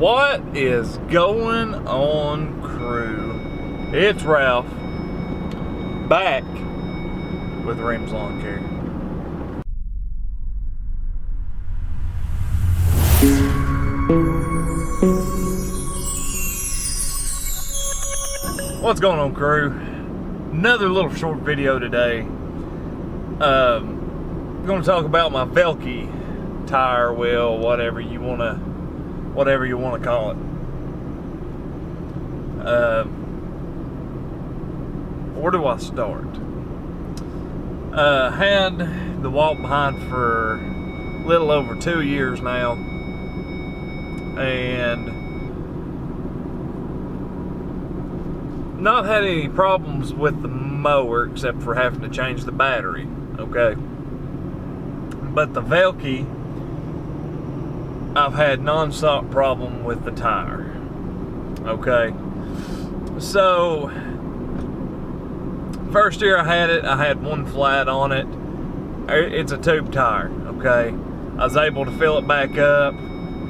What is going on, crew? It's Ralph, back with Reams Lawn Care. What's going on, crew? Another little short video today. I'm going to talk about my Velke tire wheel, whatever you want to call it. Where do I start? Had the walkbehind for a little over 2 years now, and not had any problems with the mower except for having to change the battery. Okay, but the Velke, I've had non-stop problem with the tire. Okay, so first year I had it, I had one flat on it. It's a tube tire. Okay, I was able to fill it back up.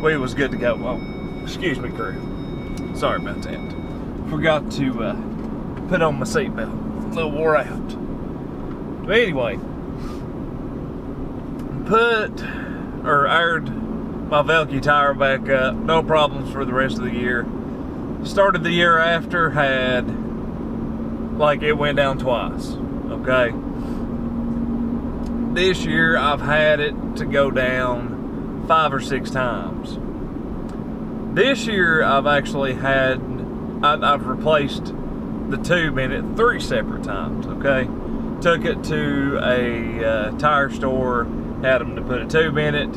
We was good to go. Oh, excuse me, crew. Sorry about that. Forgot to put on my seatbelt. A little wore out. But anyway, aired my Velke tire back up, no problems for the rest of the year. Started the year after, had, like, it went down twice. Okay, this year I've had it to go down 5 or 6 times. This year I've actually had, I've replaced the tube in it 3 separate times. Okay, took it to a tire store, had them to put a tube in it,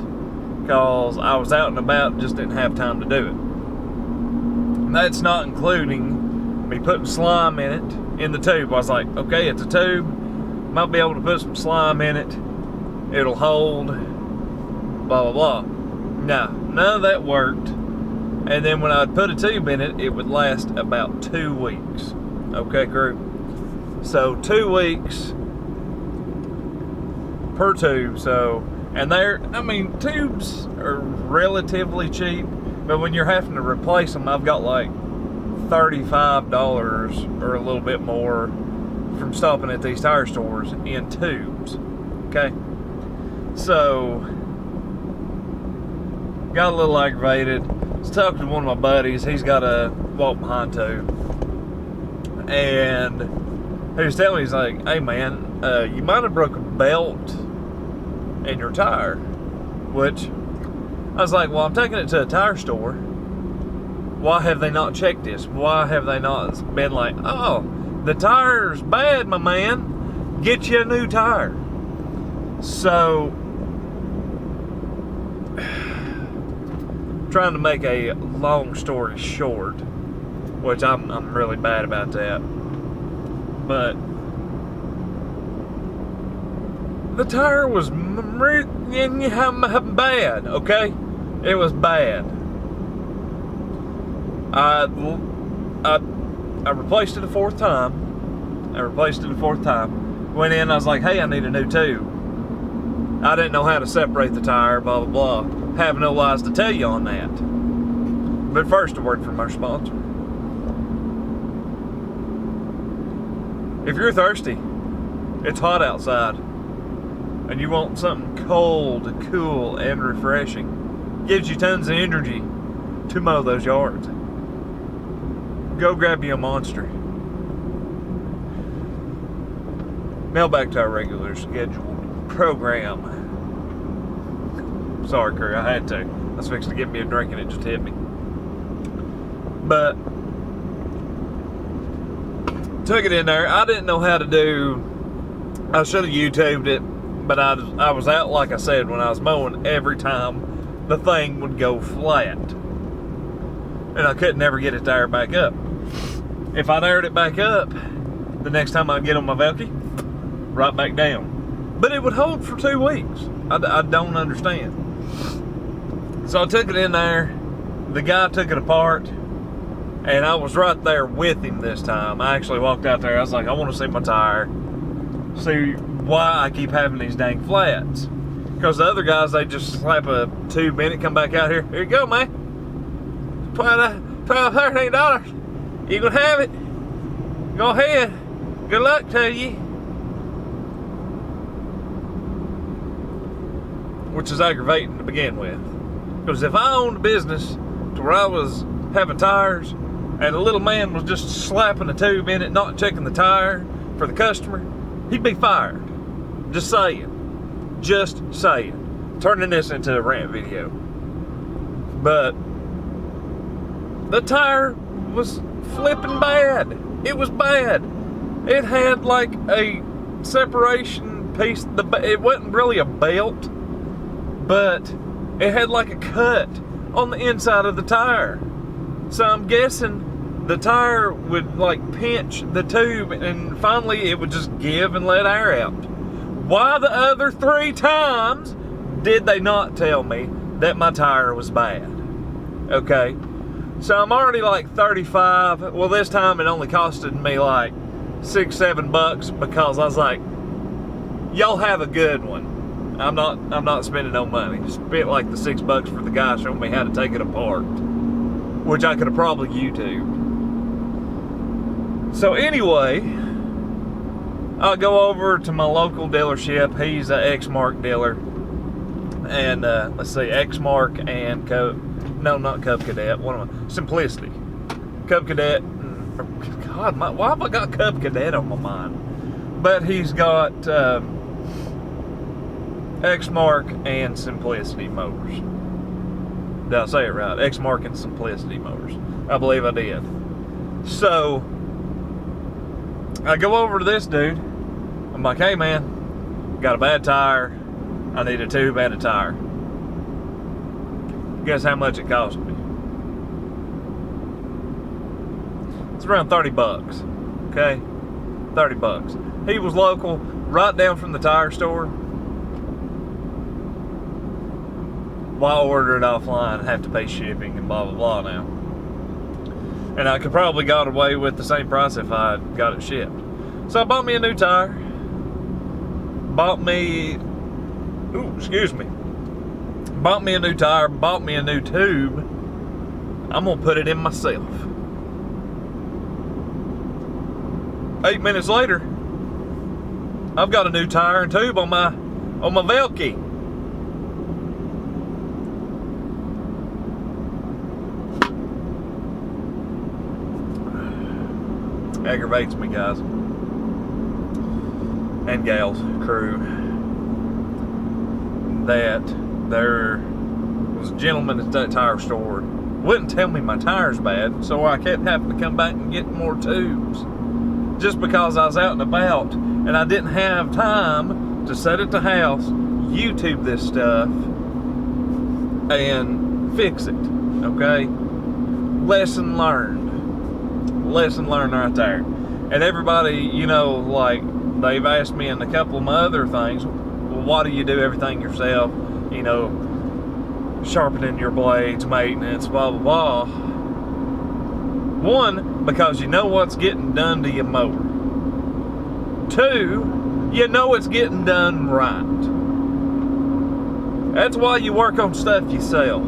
because I was out and about, just didn't have time to do it. And that's not including me putting slime in it, in the tube. I was like, okay, it's a tube, might be able to put some slime in it, it'll hold, blah, blah, blah. No, none of that worked. And then when I'd put a tube in it, it would last about 2 weeks. Okay, crew? So 2 weeks per tube. So, and tubes are relatively cheap, but when you're having to replace them, I've got like $35 or a little bit more from stopping at these tire stores in tubes. Okay, so got a little aggravated. I was talking to one of my buddies. He's got a walk-behind tube, and he was telling me, he's like, hey man, you might have broke a belt in your tire. Which I was like, well, I'm taking it to a tire store. Why have they not checked this? Why have they not been like, oh, the tire's bad, my man, get you a new tire? So, trying to make a long story short, which I'm really bad about that, but the tire was bad. Okay, it was bad. I replaced it a fourth time. Went in, I was like, hey, I need a new tube. I didn't know how to separate the tire, blah, blah, blah. Have no lies to tell you on that. But first, a word from our sponsor. If you're thirsty, it's hot outside, and you want something cold, cool, and refreshing, gives you tons of energy to mow those yards, go grab you a Monster. Now back to our regular scheduled program. Sorry, crew, I had to. I was fixing to get me a drink and it just hit me. But took it in there. I didn't know how to do, I should have YouTubed it, but I was out, like I said, when I was mowing, every time the thing would go flat. And I couldn't ever get it to air back up. If I aired it back up, the next time I get on my Velke, right back down. But it would hold for 2 weeks. I don't understand. So I took it in there. The guy took it apart, and I was right there with him this time. I actually walked out there. I was like, I want to see my tire, see why I keep having these dang flats. Because the other guys, they just slap a tube in it, come back out here. Here you go, man. $12, $13. You can have it. Go ahead. Good luck to you. Which is aggravating to begin with. Because if I owned a business to where I was having tires and a little man was just slapping a tube in it, not checking the tire for the customer, he'd be fired. Just saying. Just saying. Turning this into a rant video. But the tire was flipping bad. It was bad. It had like a separation piece. It wasn't really a belt, but it had like a cut on the inside of the tire. So I'm guessing the tire would like pinch the tube and finally it would just give and let air out. Why the other 3 times did they not tell me that my tire was bad? Okay, so I'm already like 35. Well, this time it only costed me like $6-7 because I was like, y'all have a good one. I'm not spending no money. Spent like the $6 for the guy showing me how to take it apart, which I could have probably YouTubed. So anyway, I'll go over to my local dealership. He's an Exmark dealer. And let's see, Exmark and not Cub Cadet. What am I? Simplicity. Cub Cadet. God, why have I got Cub Cadet on my mind? But he's got Exmark and Simplicity motors. Did I say it right? Exmark and Simplicity motors. I believe I did. So I go over to this dude. I'm like, hey man, got a bad tire. I need a tube and a tire. Guess how much it cost me? It's around $30. Okay? $30. He was local, right down from the tire store. Why order it offline and have to pay shipping and blah blah blah now? And I could probably got away with the same price if I got it shipped. So I bought me a new tire. Bought me a new tire, bought me a new tube. I'm gonna put it in myself. 8 minutes later, I've got a new tire and tube on my Velky. Aggravates me, guys and gals, crew, that there was a gentleman at that tire store wouldn't tell me my tire's bad, so I kept having to come back and get more tubes just because I was out and about and I didn't have time to sit at the house, YouTube this stuff and fix it. Okay, lesson learned right there. And everybody, you know, like they've asked me in a couple of my other things, well, why do you do everything yourself? You know, sharpening your blades, maintenance, blah blah blah. One, because you know what's getting done to your mower. 2, you know it's getting done right. That's why you work on stuff yourself,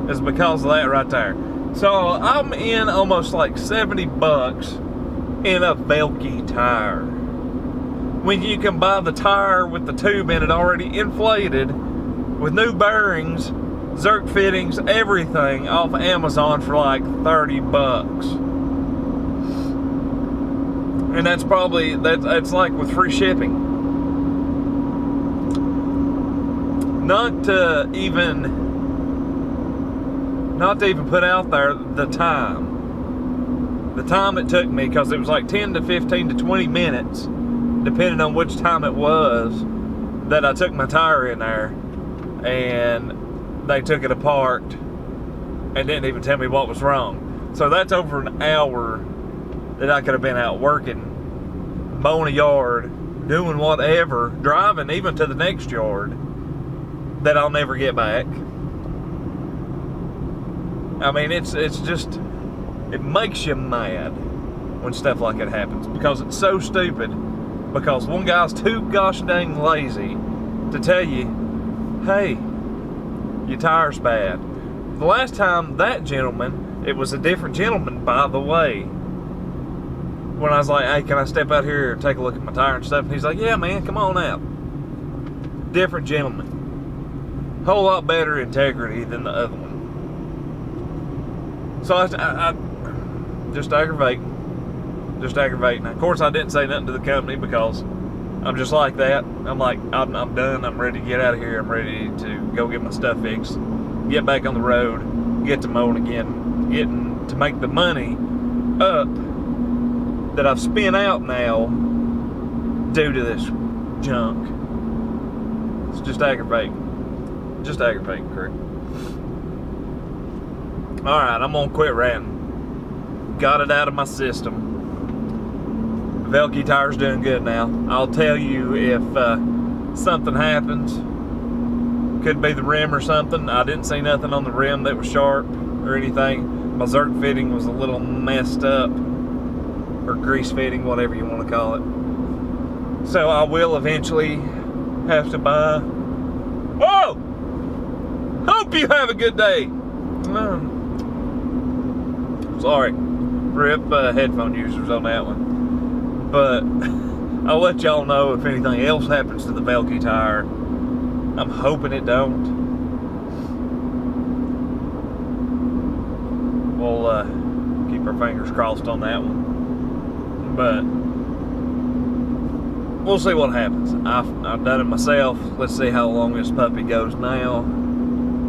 is because of that right there. So I'm in almost like $70 in a Velky tire. When you can buy the tire with the tube in it already inflated, with new bearings, Zerk fittings, everything off Amazon for like $30. And that's probably, that's like with free shipping. Not to even put out there the time it took me, because it was like 10 to 15 to 20 minutes, depending on which time it was, that I took my tire in there, and they took it apart and didn't even tell me what was wrong. So that's over an hour that I could have been out working, mowing a yard, doing whatever, driving even to the next yard that I'll never get back. I mean, it's just, it makes you mad when stuff like that happens, because it's so stupid, because one guy's too gosh dang lazy to tell you, hey, your tire's bad. the last time that gentleman, it was a different gentleman, by the way. When I was like, hey, can I step out here and take a look at my tire and stuff? And he's like, yeah, man, come on out. Different gentleman. Whole lot better integrity than the other one. So I just aggravating. Just aggravating. Now, of course, I didn't say nothing to the company because I'm just like that. I'm like, I'm done. I'm ready to get out of here. I'm ready to go get my stuff fixed, get back on the road, get to mowing again, getting to make the money up that I've spent out now due to this junk. It's just aggravating. Just aggravating, crew. Alright, I'm gonna quit ranting. Got it out of my system. Velke tire's doing good now. I'll tell you if something happens. Could be the rim or something. I didn't see nothing on the rim that was sharp or anything. My Zerk fitting was a little messed up. Or grease fitting, whatever you want to call it. So I will eventually have to buy... Oh! Hope you have a good day! Sorry. Rip headphone users on that one. But I'll let y'all know if anything else happens to the Velke tire. I'm hoping it don't. We'll keep our fingers crossed on that one. But we'll see what happens. I've done it myself. Let's see how long this puppy goes now.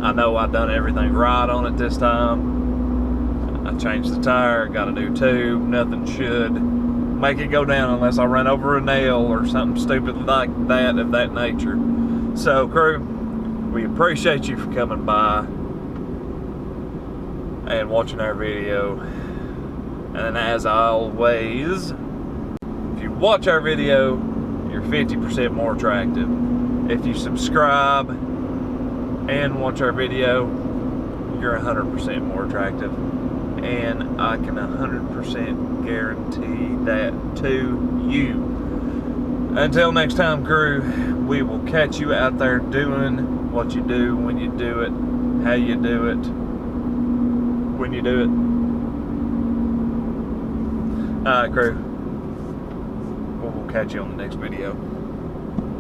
I know I've done everything right on it this time. I changed the tire, got a new tube. Nothing should make it go down unless I run over a nail or something stupid like that of that nature. So, crew, we appreciate you for coming by and watching our video. And as always, if you watch our video, you're 50% more attractive. If you subscribe and watch our video, you're 100% more attractive. And I can 100% guarantee that to you. Until next time, crew, we will catch you out there doing what you do, when you do it, how you do it, when you do it. Alright, crew. We'll catch you on the next video.